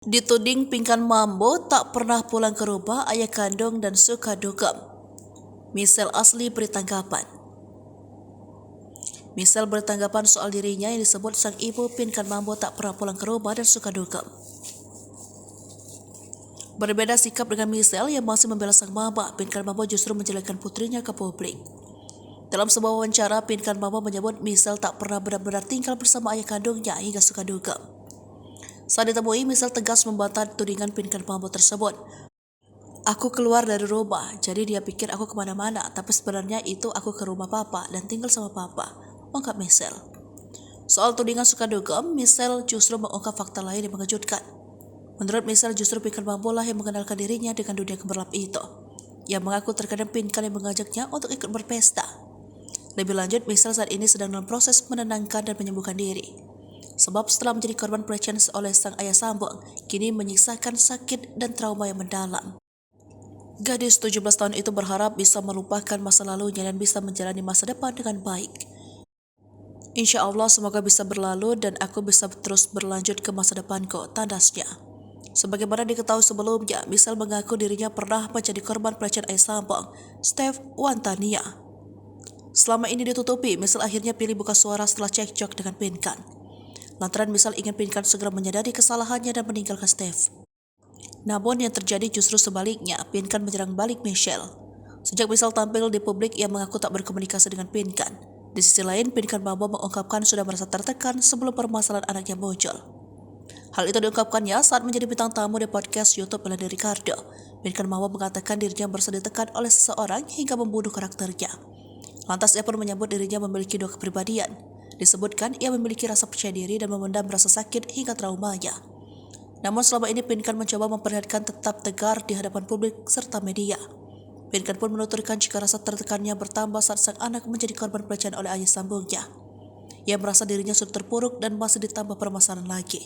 Dituding pingkan mambo, tak pernah pulang ke rumah ayah kandung dan suka dugem. Michelle Ashley bertanggapan. Michelle bertanggapan soal dirinya yang disebut sang ibu pingkan mambo tak pernah pulang ke rumah dan suka dugem. Berbeda sikap dengan Michelle yang masih membela sang mama, pingkan mambo justru menjelekkan putrinya ke publik. Dalam sebuah wawancara, pingkan mambo menyebut Michelle tak pernah benar-benar tinggal bersama ayah kandungnya hingga suka dugem. Saat ditemui, Michelle tegas membantah tudingan pingkan mambo tersebut. Aku keluar dari rumah, jadi dia pikir aku kemana-mana, tapi sebenarnya itu aku ke rumah papa dan tinggal sama papa, ungkap Michelle. Soal tudingan suka dugem, Michelle justru mengungkap fakta lain yang mengejutkan. Menurut Michelle, justru pingkan mambo lah yang mengenalkan dirinya dengan dunia gemerlap itu. Ia mengaku terkadang pingkan yang mengajaknya untuk ikut berpesta. Lebih lanjut, Michelle saat ini sedang dalam proses menenangkan dan menyembuhkan diri. Sebab setelah menjadi korban pelecehan oleh sang ayah sambung, kini menyisakan sakit dan trauma yang mendalam. Gadis 17 tahun itu berharap bisa melupakan masa lalunya dan bisa menjalani masa depan dengan baik. Insya Allah semoga bisa berlalu dan aku bisa terus berlanjut ke masa depanku, tandasnya. Sebagaimana diketahui sebelumnya, Michelle mengaku dirinya pernah menjadi korban pelecehan ayah sambung, Steve Wantania. Selama ini ditutupi, Michelle akhirnya pilih buka suara setelah cekcok dengan Pinkan. Lantaran Michelle ingin Pinkan segera menyadari kesalahannya dan meninggalkan Steve. Namun yang terjadi justru sebaliknya, Pinkan menyerang balik Michelle. Sejak Michelle tampil di publik, ia mengaku tak berkomunikasi dengan Pinkan. Di sisi lain, Pinkan mambo mengungkapkan sudah merasa tertekan sebelum permasalahan anaknya muncul. Hal itu diungkapkannya saat menjadi bintang tamu di podcast YouTube Melanie Ricardo. Pinkan mambo mengatakan dirinya merasa ditekan oleh seseorang hingga membunuh karakternya. Lantas ia pun menyebut dirinya memiliki dua kepribadian. Disebutkan ia memiliki rasa percaya diri dan memendam rasa sakit hingga traumanya. Namun selama ini Pinkan mencoba memperlihatkan tetap tegar di hadapan publik serta media. Pinkan pun menuturkan jika rasa tertekannya bertambah saat sang anak menjadi korban pelecehan oleh ayah sambungnya. Ia merasa dirinya sudah terpuruk dan masih ditambah permasalahan lagi.